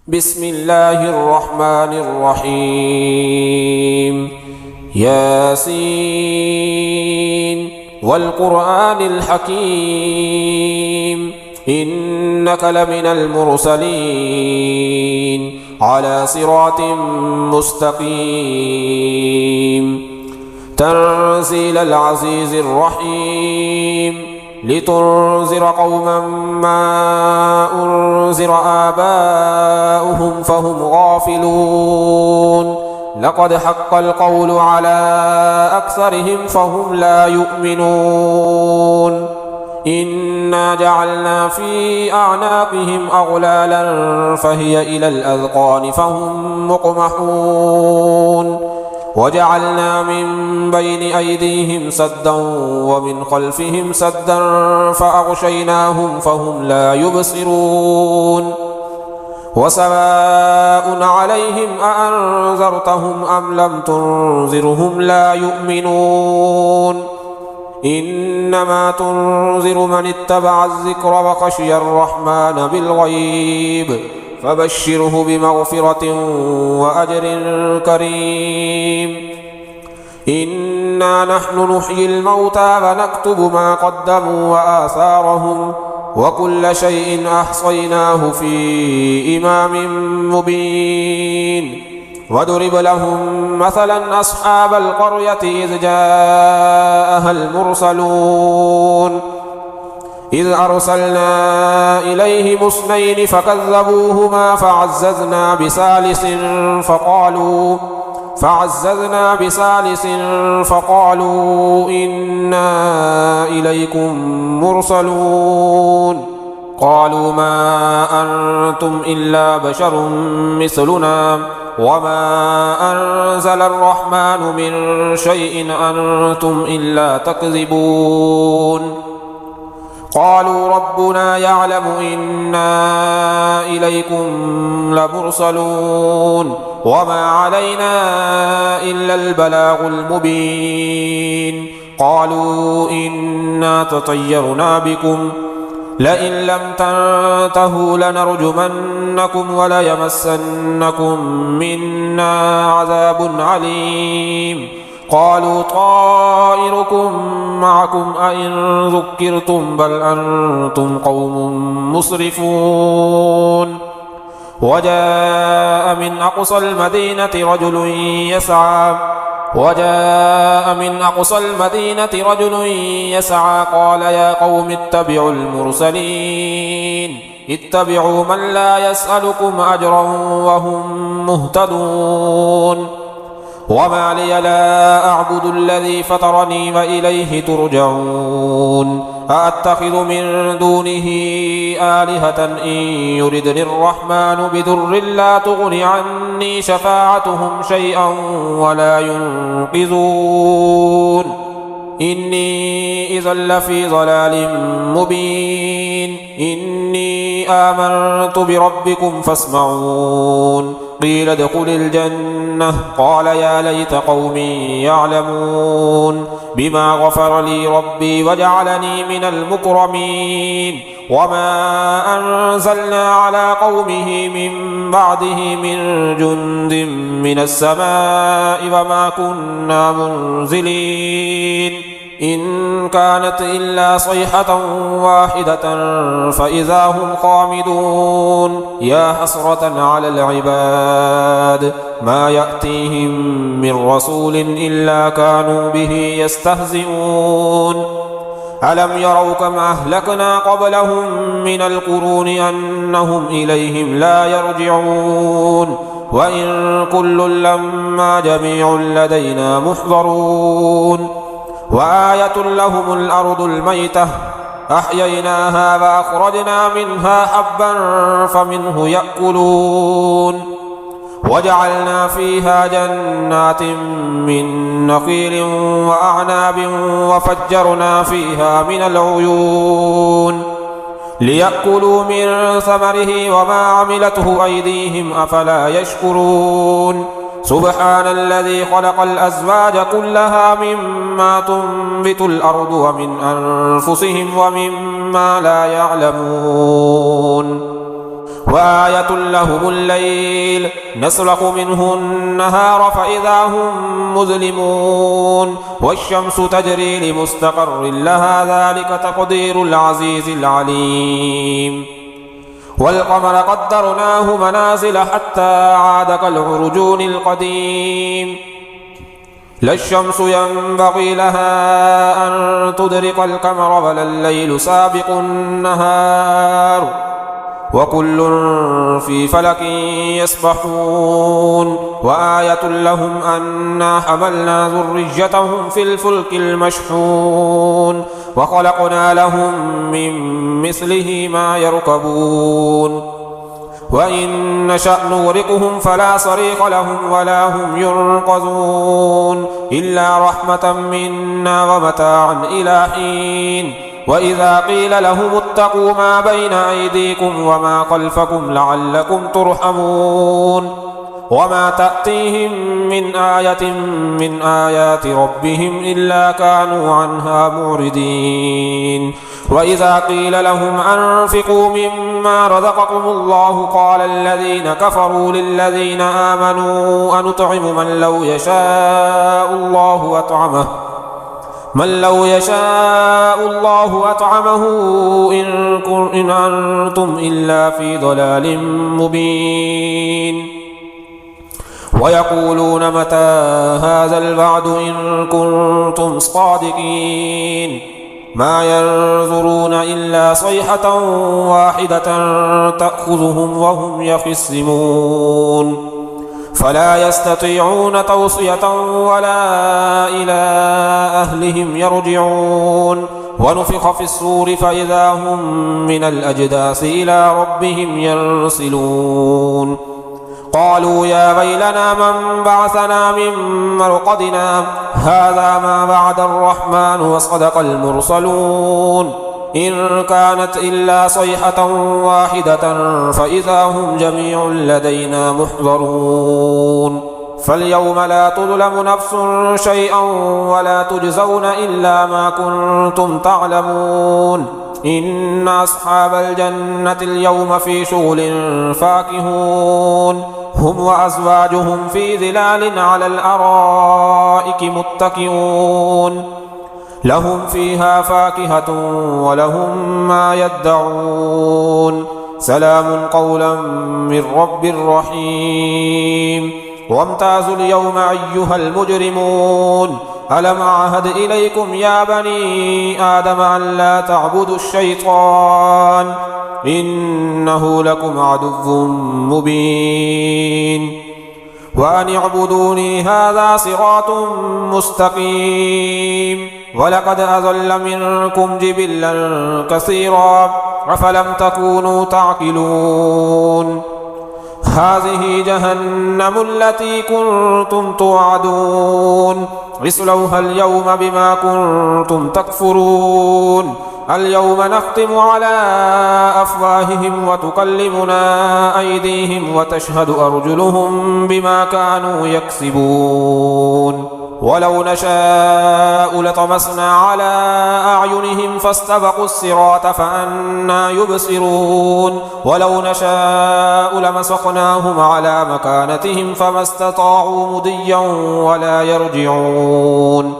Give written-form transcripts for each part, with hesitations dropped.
بسم الله الرحمن الرحيم ياسين والقرآن الحكيم إنك لمن المرسلين على صراط مستقيم تنزيل العزيز الرحيم لتنذر قوما ما أنذر آباؤهم فهم غافلون لقد حق القول على أكثرهم فهم لا يؤمنون إنا جعلنا في أعناقهم أغلالا فهي إلى الأذقان فهم مقمحون وجعلنا من بين أيديهم سدا ومن خلفهم سدا فأغشيناهم فهم لا يبصرون وسواء عليهم أأنذرتهم أم لم تنذرهم لا يؤمنون إنما تنذر من اتبع الذكر وخشي الرحمن بالغيب فبشره بمغفرة وأجر كريم إنا نحن نحيي الموتى ونكتب ما قدموا وآثارهم وكل شيء أحصيناه في إمام مبين واضرب لهم مثلا أصحاب القرية إذ جاءها المرسلون إذ أرسلنا إليهم اثنين فكذبوهما فعززنا بثالث فقالوا إنا إليكم مرسلون قالوا ما أنتم إلا بشر مثلنا وما أنزل الرحمن من شيء أنتم إلا تكذبون قالوا ربنا يعلم إنا إليكم لمرسلون وما علينا إلا البلاغ المبين قالوا إنا تطيرنا بكم لئن لم تنتهوا لنرجمنكم وليمسنكم منا عذاب عليم قالوا طائركم معكم أئن ذكرتم بل أنتم قوم مسرفون وجاء من أقصى المدينة رجل يسعى قال يا قوم اتبعوا المرسلين اتبعوا من لا يسألكم أجرا وهم مهتدون وما لي لا أعبد الذي فطرني وإليه ترجعون أأتخذ من دونه آلهة إن يردني الرحمن بضر لا تغن عني شفاعتهم شيئا ولا ينقذون إني إذا لفي ضلال مبين إني آمنت بربكم فاسمعون قيل ادخل الجنة قال يا ليت قومي يعلمون بما غفر لي ربي وجعلني من المكرمين وما أنزلنا على قومه من بعده من جند من السماء وما كنا منزلين إن كانت إلا صيحة واحدة فإذا هم خامدون يا حسرة على العباد ما يأتيهم من رسول إلا كانوا به يستهزئون ألم يروا كم أهلكنا قبلهم من القرون أنهم إليهم لا يرجعون وإن كل لما جميع لدينا محضرون وآية لهم الأرض الميتة أحييناها وأخرجنا منها حبا فمنه يأكلون وجعلنا فيها جنات من نخيل وأعناب وفجرنا فيها من العيون ليأكلوا من ثمره وما عملته أيديهم أفلا يشكرون سبحان الذي خلق الأزواج كلها مما تنبت الأرض ومن أنفسهم ومما لا يعلمون وآية لهم الليل نسلخ منه النهار فإذا هم مظلمون والشمس تجري لمستقر لها ذلك تقدير العزيز العليم والقمر قدرناه منازل حتى عاد كالعرجون القديم لا الشمس ينبغي لها أن تدرك القمر ولا الليل سابق النهار وكل في فلك يسبحون وآية لهم أنا حملنا ذريتهم في الفلك المشحون وخلقنا لهم من مثله ما يركبون وإن نشأ نغرقهم فلا صريخ لهم ولا هم ينقذون إلا رحمة منا ومتاعا إلى حين وإذا قيل لهم اتقوا ما بين أيديكم وما خلفكم لعلكم ترحمون وما تأتيهم من آية من آيات ربهم إلا كانوا عنها معرضين وإذا قيل لهم أنفقوا مما رزقكم الله قال الذين كفروا للذين آمنوا أنطعم من لو يشاء الله أطعمه إن أنتم إلا في ضلال مبين ويقولون متى هذا الوعد إن كنتم صادقين ما ينظرون إلا صيحة واحدة تأخذهم وهم يخصمون فلا يستطيعون توصية ولا إلى أهلهم يرجعون ونفخ في الصور فإذا هم من الأجداث إلى ربهم ينسلون قالوا يا ويلنا من بعثنا من مرقدنا هذا ما وعد الرحمن وصدق المرسلون إن كانت إلا صيحة واحدة فإذا هم جميع لدينا محضرون فاليوم لا تظلم نفس شيئا ولا تجزون إلا ما كنتم تعلمون إن أصحاب الجنة اليوم في شغل فاكهون هم وأزواجهم في ظلال على الأرائك متكئون لهم فيها فاكهة ولهم ما يدعون سلام قولا من رب رحيم وامتازوا اليوم أيها المجرمون ألم أعهد إليكم يا بني آدم أن لا تعبدوا الشيطان إنه لكم عدو مبين وأن اعبدوني هذا صراط مستقيم ولقد أضل منكم جبلا كثيرا أفلم تكونوا تعقلون هذه جهنم التي كنتم توعدون اصلوها اليوم بما كنتم تكفرون اليوم نختم على أفواههم وتكلمنا أيديهم وتشهد أرجلهم بما كانوا يكسبون ولو نشاء لطمسنا على أعينهم فاستبقوا الصراط فأنى يبصرون ولو نشاء لمسخناهم على مكانتهم فما استطاعوا مضيا ولا يرجعون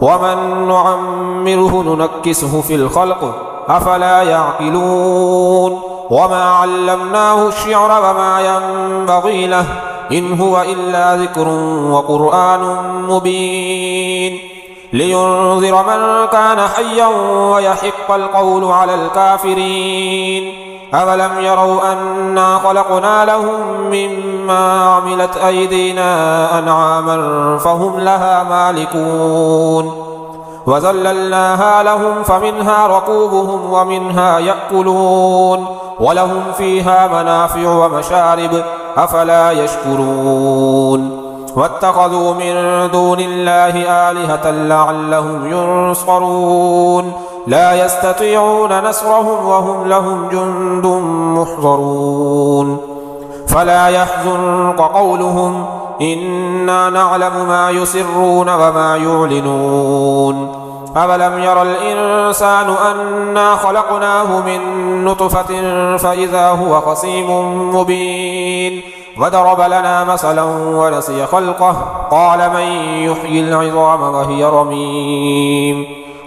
ومن نعمره ننكسه في الخلق أفلا يعقلون وما علمناه الشعر وما ينبغي له إن هو إلا ذكر وقرآن مبين لينذر من كان حيا ويحق القول على الكافرين أولم يروا أنا خلقنا لهم مما عملت أيدينا أنعاما فهم لها مالكون وذللناها لهم فمنها ركوبهم ومنها يأكلون ولهم فيها منافع ومشارب أفلا يشكرون واتخذوا من دون الله آلهة لعلهم ينصرون لا يستطيعون نصرهم وهم لهم جند محضرون فلا يحزنك قولهم إنا نعلم ما يسرون وما يعلنون أولم ير الإنسان أنا خلقناه من نطفة فإذا هو خصيم مبين وضرب لنا مثلا ونسي خلقه قال من يحيي العظام وهي رميم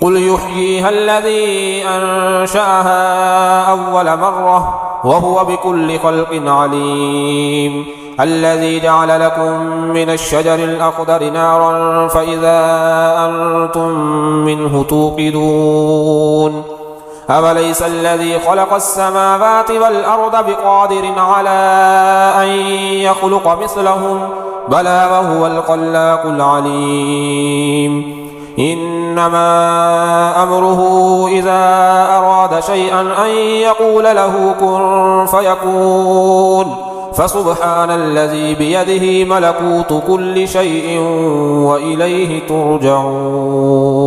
قل يحييها الذي أنشأها أول مرة وهو بكل خلق عليم الذي جعل لكم من الشجر الأخضر نارا فإذا أنتم منه توقدون أوليس الذي خلق السماوات والأرض بقادر على أن يخلق مثلهم بلى وهو الخلاق العليم إنما أمره إذا أراد شيئا أن يقول له كن فيكون فسبحان الذي بيده ملكوت كل شيء وإليه ترجعون